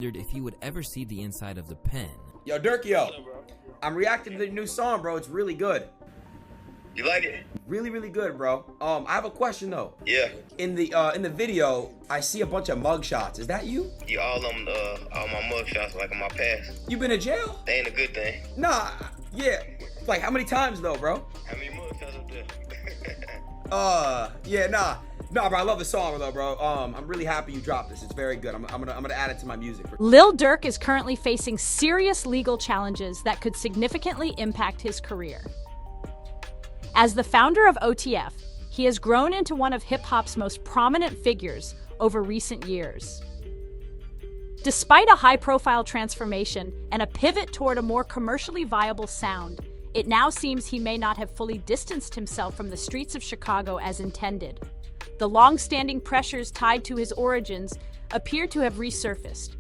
If he would ever see the inside of the pen. Yo, Durk, I'm reacting to the new song, bro. It's really good. You like it? Really, really good, bro. I have a question though. Yeah. In the video, I see a bunch of mug shots. Is that you? Yeah, all my mug shots like in my past. You been in jail? They ain't a good thing. Nah, yeah. Like how many times though, bro? How many mug shots up there? Yeah, nah, bro. I love the song though, bro. I'm really happy you dropped this. It's very good. I'm gonna add it to my music. Lil Durk is currently facing serious legal challenges that could significantly impact his career. As the founder of OTF, he has grown into one of hip-hop's most prominent figures over recent years. Despite a high-profile transformation and a pivot toward a more commercially viable sound, it now seems he may not have fully distanced himself from the streets of Chicago as intended. The long-standing pressures tied to his origins appear to have resurfaced,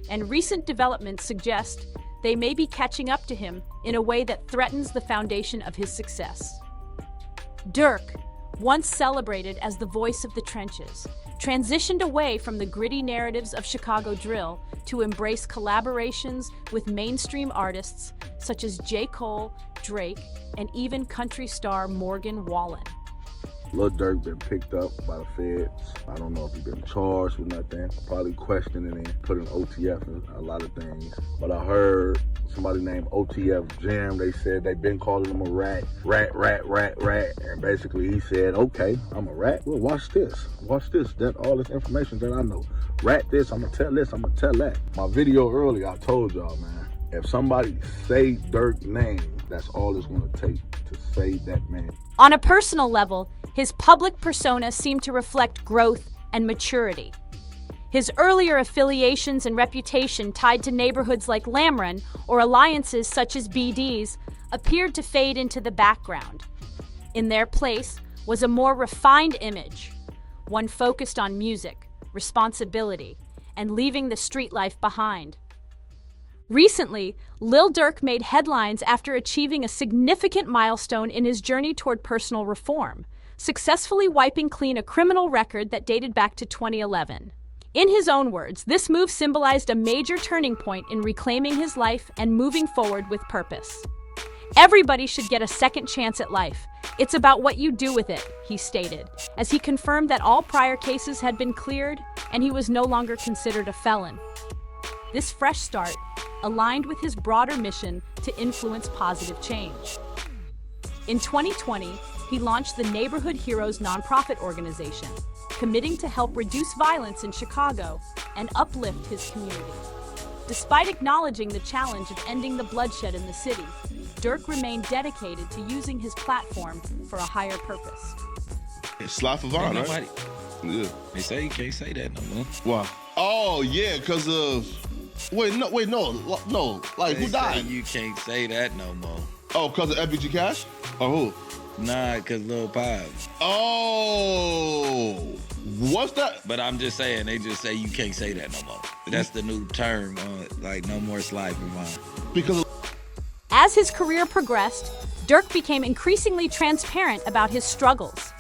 and recent developments suggest they may be catching up to him in a way that threatens the foundation of his success. Durk, once celebrated as the voice of the trenches, transitioned away from the gritty narratives of Chicago drill to embrace collaborations with mainstream artists such as J. Cole, Drake, and even country star Morgan Wallen. Lil Durk been picked up by the feds. I don't know if he's been charged with nothing. Probably questioning and put in OTF and a lot of things. But I heard somebody named OTF Jam, they said they've been calling him a rat. And basically he said, okay, I'm a rat. Well, watch this. Watch this. That all this information that I know. Rat this, I'm gonna tell this, I'm gonna tell that. My video earlier, I told y'all, man, if somebody say Durk's name, that's all it's gonna take to save that man. On a personal level, his public persona seemed to reflect growth and maturity. His earlier affiliations and reputation tied to neighborhoods like Lamron or alliances such as BD's appeared to fade into the background. In their place was a more refined image, one focused on music, responsibility, and leaving the street life behind. Recently, Lil Durk made headlines after achieving a significant milestone in his journey toward personal reform, successfully wiping clean a criminal record that dated back to 2011. In his own words, this move symbolized a major turning point in reclaiming his life and moving forward with purpose. Everybody should get a second chance at life. It's about what you do with it, he stated, as he confirmed that all prior cases had been cleared and he was no longer considered a felon. This fresh start aligned with his broader mission to influence positive change. In 2020, he launched the Neighborhood Heroes nonprofit organization, committing to help reduce violence in Chicago and uplift his community. Despite acknowledging the challenge of ending the bloodshed in the city, Durk remained dedicated to using his platform for a higher purpose. It's Sly Favon, right? Yeah. They say you can't say that no more. Why? Oh, yeah, because of... Wait, no. Like, who died? You can't say that no more. Oh, because of FBG Cash? Or who? Nah, because Lil Pipe. Oh, what's that? But I'm just saying, they just say you can't say that no more. That's the new term, like no more Sly Favon. Because As his career progressed, Durk became increasingly transparent about his struggles.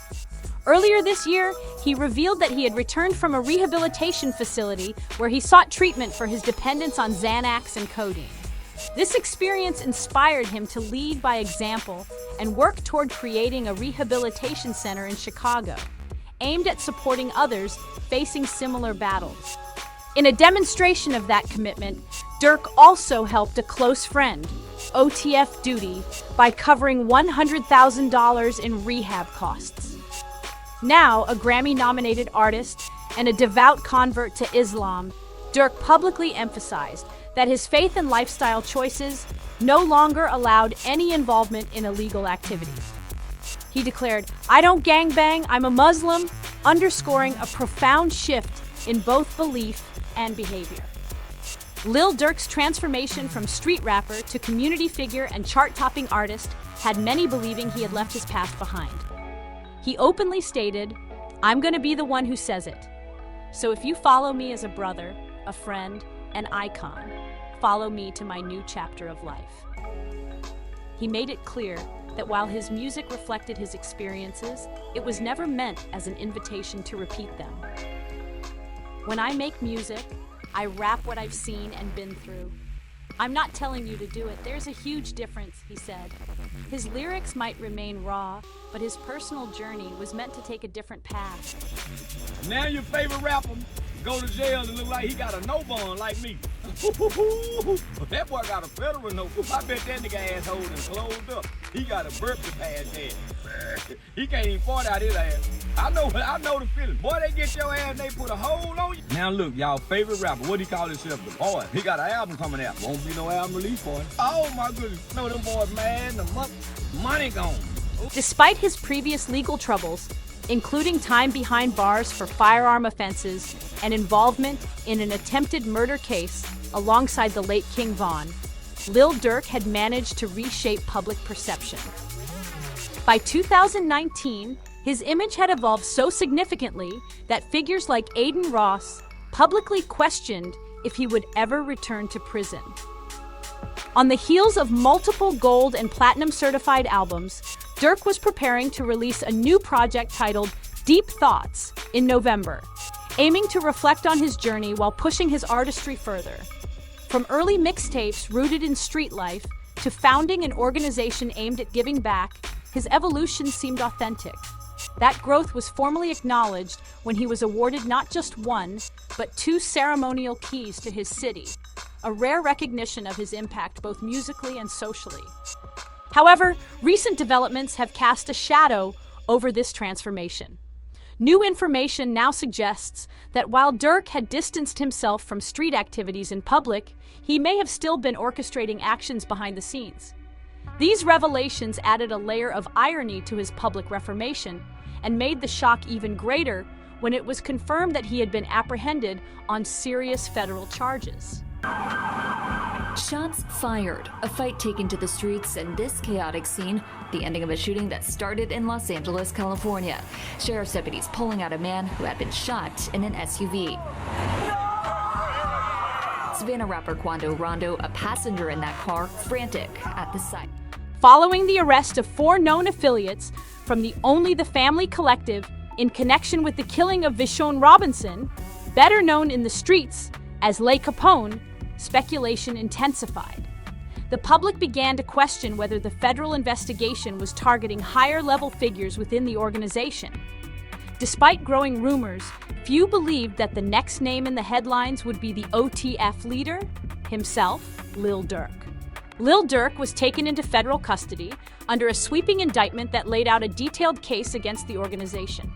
Earlier this year, he revealed that he had returned from a rehabilitation facility where he sought treatment for his dependence on Xanax and codeine. This experience inspired him to lead by example and work toward creating a rehabilitation center in Chicago, aimed at supporting others facing similar battles. In a demonstration of that commitment, Durk also helped a close friend, OTF Duty, by covering $100,000 in rehab costs. Now a Grammy-nominated artist and a devout convert to Islam, Durk publicly emphasized that his faith and lifestyle choices no longer allowed any involvement in illegal activities. He declared, "I don't gangbang, I'm a Muslim," underscoring a profound shift in both belief and behavior. Lil Durk's transformation from street rapper to community figure and chart-topping artist had many believing he had left his past behind. He openly stated, "I'm gonna be the one who says it. So if you follow me as a brother, a friend, an icon, follow me to my new chapter of life." He made it clear that while his music reflected his experiences, it was never meant as an invitation to repeat them. "When I make music, I rap what I've seen and been through. I'm not telling you to do it. There's a huge difference, he said. His lyrics might remain raw, but his personal journey was meant to take a different path. Now your favorite rapper go to jail and look like he got a no bond like me. That boy got a federal no. I bet that nigga asshole and closed up. He got a burp to pass there. He can't even fart out his ass. I know the feeling. Boy, they get your ass and they put a hole on you. Now look, y'all favorite rapper, what he call himself? The Boy. He got an album coming out. Won't be no album release for him. Oh my goodness. No, them boys mad. The money gone. Despite his previous legal troubles, including time behind bars for firearm offenses and involvement in an attempted murder case alongside the late King Von, Lil Durk had managed to reshape public perception. By 2019, his image had evolved so significantly that figures like Aiden Ross publicly questioned if he would ever return to prison. On the heels of multiple gold and platinum certified albums, Durk was preparing to release a new project titled Deep Thoughts in November, aiming to reflect on his journey while pushing his artistry further. From early mixtapes rooted in street life to founding an organization aimed at giving back, his evolution seemed authentic. That growth was formally acknowledged when he was awarded not just one, but 2 ceremonial keys to his city, a rare recognition of his impact both musically and socially. However, recent developments have cast a shadow over this transformation. New information now suggests that while Durk had distanced himself from street activities in public, he may have still been orchestrating actions behind the scenes. These revelations added a layer of irony to his public reformation and made the shock even greater when it was confirmed that he had been apprehended on serious federal charges. Shots fired, a fight taken to the streets, and this chaotic scene, the ending of a shooting that started in Los Angeles, California. Sheriff's deputies pulling out a man who had been shot in an SUV. Savannah rapper Quando Rondo, a passenger in that car, frantic at the sight. Following the arrest of 4 known affiliates from the Only the Family collective in connection with the killing of Vishon Robinson, better known in the streets as Le Capone, speculation intensified. The public began to question whether the federal investigation was targeting higher-level figures within the organization. Despite growing rumors, few believed that the next name in the headlines would be the OTF leader, himself, Lil Durk. Lil Durk was taken into federal custody under a sweeping indictment that laid out a detailed case against the organization.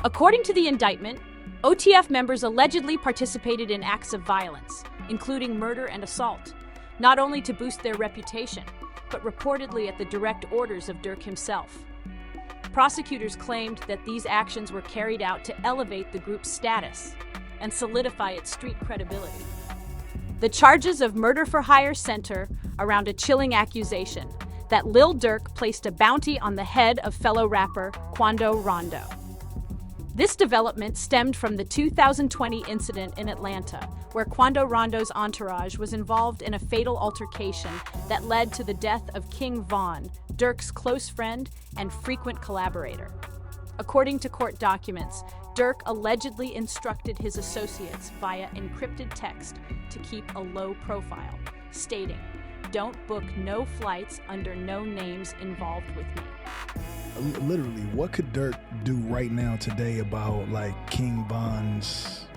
According to the indictment, OTF members allegedly participated in acts of violence, including murder and assault, not only to boost their reputation, but reportedly at the direct orders of Durk himself. Prosecutors claimed that these actions were carried out to elevate the group's status and solidify its street credibility. The charges of murder for hire center around a chilling accusation that Lil Durk placed a bounty on the head of fellow rapper Quando Rondo. This development stemmed from the 2020 incident in Atlanta, where Quando Rondo's entourage was involved in a fatal altercation that led to the death of King Von, Durk's close friend and frequent collaborator. According to court documents, Durk allegedly instructed his associates via encrypted text to keep a low profile, stating, "Don't book no flights under no names involved with me." Literally, what could Durk do right now today about like King Von's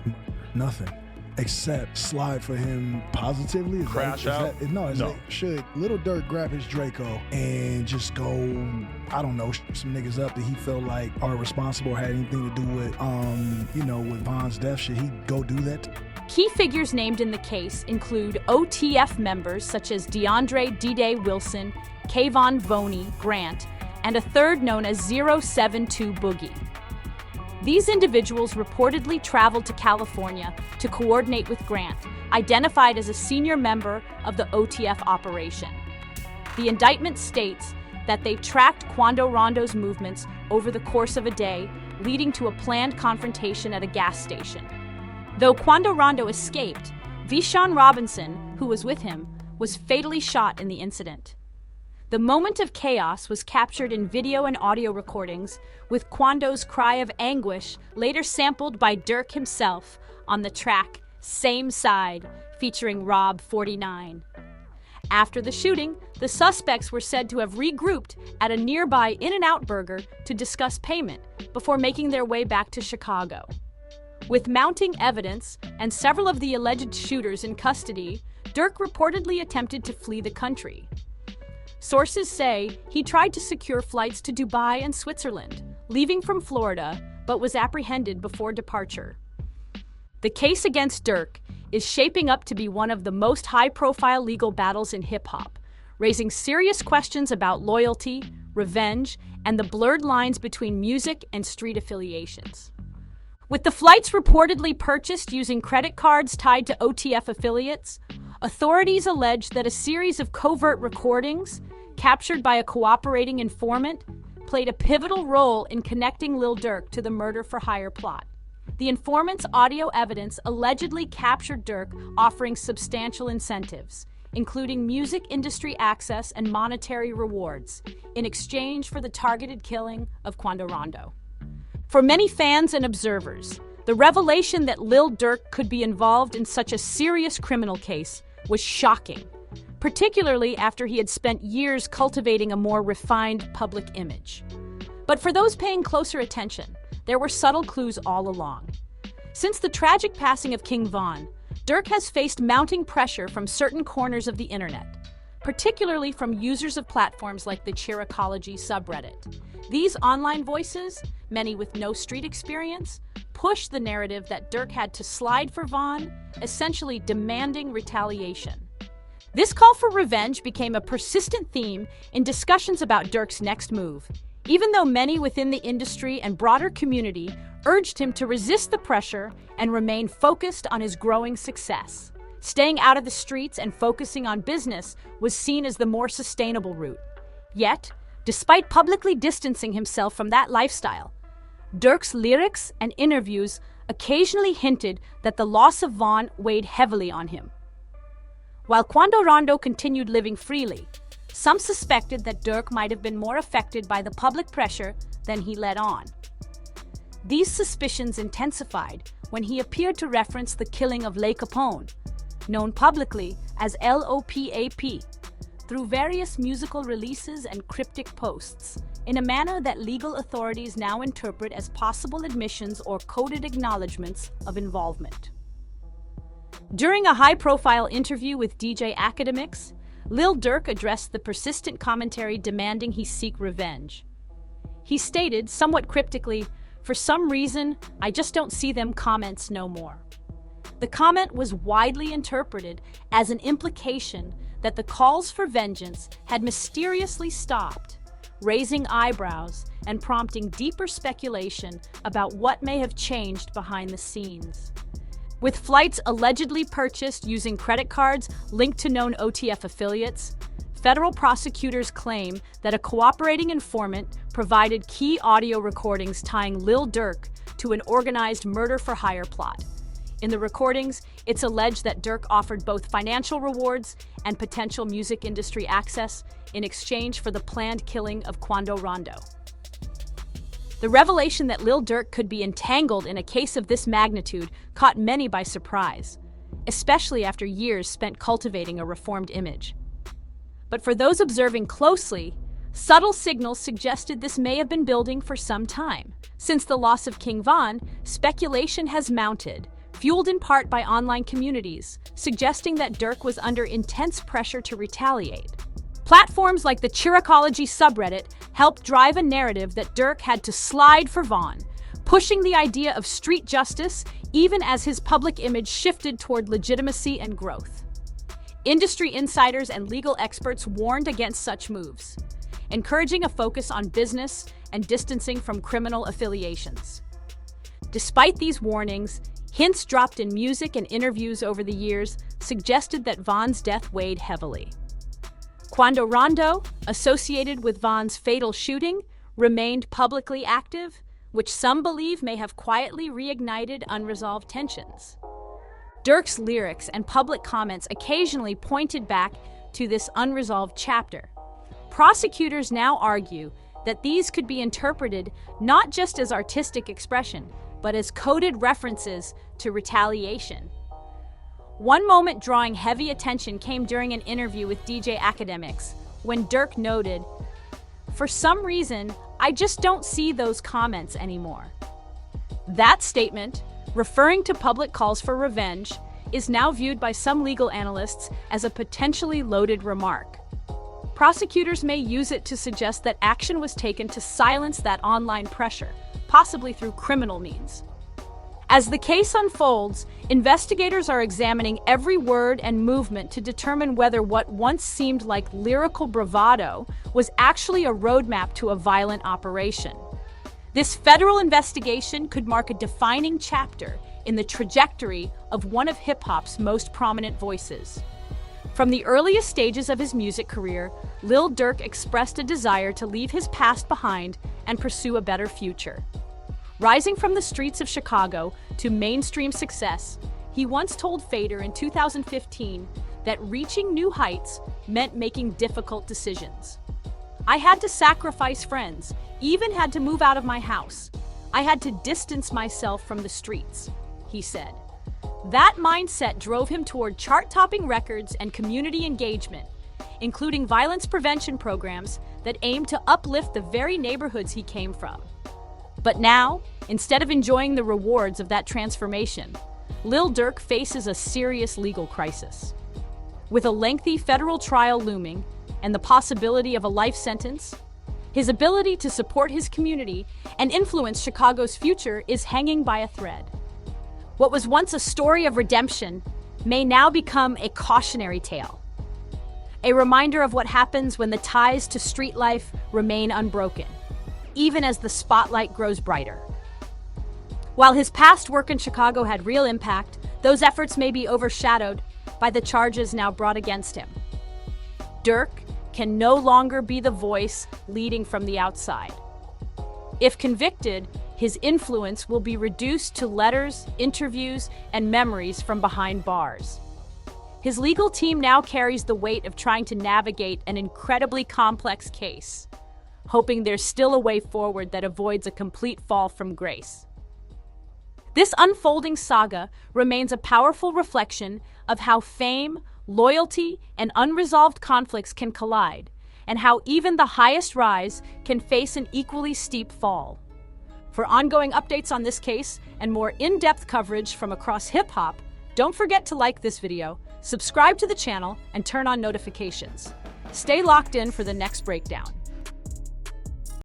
nothing, except slide for him positively? Crash out? Should Little Durk grab his Draco and just go, I don't know, some niggas up that he felt like are responsible or had anything to do with, with Von's death? Should he go do that? Key figures named in the case include OTF members such as DeAndre D-Day Wilson, Kayvon Voney Grant, and a third known as 072 Boogie. These individuals reportedly traveled to California to coordinate with Grant, identified as a senior member of the OTF operation. The indictment states that they tracked Quando Rondo's movements over the course of a day, leading to a planned confrontation at a gas station. Though Quando Rondo escaped, Vishon Robinson, who was with him, was fatally shot in the incident. The moment of chaos was captured in video and audio recordings, with Quando's cry of anguish later sampled by Durk himself on the track Same Side, featuring Rob 49. After the shooting, the suspects were said to have regrouped at a nearby In-N-Out Burger to discuss payment before making their way back to Chicago. With mounting evidence and several of the alleged shooters in custody, Durk reportedly attempted to flee the country. Sources say he tried to secure flights to Dubai and Switzerland, leaving from Florida, but was apprehended before departure. The case against Durk is shaping up to be one of the most high-profile legal battles in hip-hop, raising serious questions about loyalty, revenge, and the blurred lines between music and street affiliations. With the flights reportedly purchased using credit cards tied to OTF affiliates, authorities allege that a series of covert recordings, captured by a cooperating informant, played a pivotal role in connecting Lil Durk to the murder-for-hire plot. The informant's audio evidence allegedly captured Durk offering substantial incentives, including music industry access and monetary rewards, in exchange for the targeted killing of Quando Rondo. For many fans and observers, the revelation that Lil Durk could be involved in such a serious criminal case was shocking, particularly after he had spent years cultivating a more refined public image. But for those paying closer attention, there were subtle clues all along. Since the tragic passing of King Von, Durk has faced mounting pressure from certain corners of the internet, particularly from users of platforms like the Cheericology subreddit. These online voices, many with no street experience, push the narrative that Durk had to slide for Von, essentially demanding retaliation. This call for revenge became a persistent theme in discussions about Durk's next move, even though many within the industry and broader community urged him to resist the pressure and remain focused on his growing success. Staying out of the streets and focusing on business was seen as the more sustainable route. Yet, despite publicly distancing himself from that lifestyle, Durk's lyrics and interviews occasionally hinted that the loss of Von weighed heavily on him. While Quando Rondo continued living freely, some suspected that Durk might have been more affected by the public pressure than he let on. These suspicions intensified when he appeared to reference the killing of Le Capone, known publicly as LOPAP, through various musical releases and cryptic posts, in a manner that legal authorities now interpret as possible admissions or coded acknowledgments of involvement. During a high-profile interview with DJ Academics, Lil Durk addressed the persistent commentary demanding he seek revenge. He stated, somewhat cryptically, "For some reason, I just don't see them comments no more." The comment was widely interpreted as an implication that the calls for vengeance had mysteriously stopped, raising eyebrows and prompting deeper speculation about what may have changed behind the scenes. With flights allegedly purchased using credit cards linked to known OTF affiliates, federal prosecutors claim that a cooperating informant provided key audio recordings tying Lil Durk to an organized murder-for-hire plot. In the recordings, it's alleged that Durk offered both financial rewards and potential music industry access in exchange for the planned killing of Quando Rondo. The revelation that Lil Durk could be entangled in a case of this magnitude caught many by surprise, especially after years spent cultivating a reformed image. But for those observing closely, subtle signals suggested this may have been building for some time. Since the loss of King Von, speculation has mounted, fueled in part by online communities, suggesting that Durk was under intense pressure to retaliate. Platforms like the Cheericology subreddit helped drive a narrative that Durk had to slide for Von, pushing the idea of street justice even as his public image shifted toward legitimacy and growth. Industry insiders and legal experts warned against such moves, encouraging a focus on business and distancing from criminal affiliations. Despite these warnings, hints dropped in music and interviews over the years suggested that Von's death weighed heavily. Quando Rondo, associated with Von's fatal shooting, remained publicly active, which some believe may have quietly reignited unresolved tensions. Durk's lyrics and public comments occasionally pointed back to this unresolved chapter. Prosecutors now argue that these could be interpreted not just as artistic expression, but as coded references to retaliation. One moment drawing heavy attention came during an interview with DJ Academics, when Durk noted, "For some reason, I just don't see those comments anymore." That statement, referring to public calls for revenge, is now viewed by some legal analysts as a potentially loaded remark. Prosecutors may use it to suggest that action was taken to silence that online pressure, possibly through criminal means. As the case unfolds, investigators are examining every word and movement to determine whether what once seemed like lyrical bravado was actually a roadmap to a violent operation. This federal investigation could mark a defining chapter in the trajectory of one of hip-hop's most prominent voices. From the earliest stages of his music career, Lil Durk expressed a desire to leave his past behind and pursue a better future. Rising from the streets of Chicago to mainstream success, he once told Fader in 2015 that reaching new heights meant making difficult decisions. "I had to sacrifice friends, even had to move out of my house. I had to distance myself from the streets," he said. That mindset drove him toward chart-topping records and community engagement, including violence prevention programs that aim to uplift the very neighborhoods he came from. But now, instead of enjoying the rewards of that transformation, Lil Durk faces a serious legal crisis. With a lengthy federal trial looming and the possibility of a life sentence, his ability to support his community and influence Chicago's future is hanging by a thread. What was once a story of redemption may now become a cautionary tale, a reminder of what happens when the ties to street life remain unbroken, even as the spotlight grows brighter. While his past work in Chicago had real impact, those efforts may be overshadowed by the charges now brought against him. Durk can no longer be the voice leading from the outside. If convicted, his influence will be reduced to letters, interviews, and memories from behind bars. His legal team now carries the weight of trying to navigate an incredibly complex case, hoping there's still a way forward that avoids a complete fall from grace. This unfolding saga remains a powerful reflection of how fame, loyalty, and unresolved conflicts can collide, and how even the highest rise can face an equally steep fall. For ongoing updates on this case and more in-depth coverage from across hip-hop, don't forget to like this video, subscribe to the channel, and turn on notifications. Stay locked in for the next breakdown.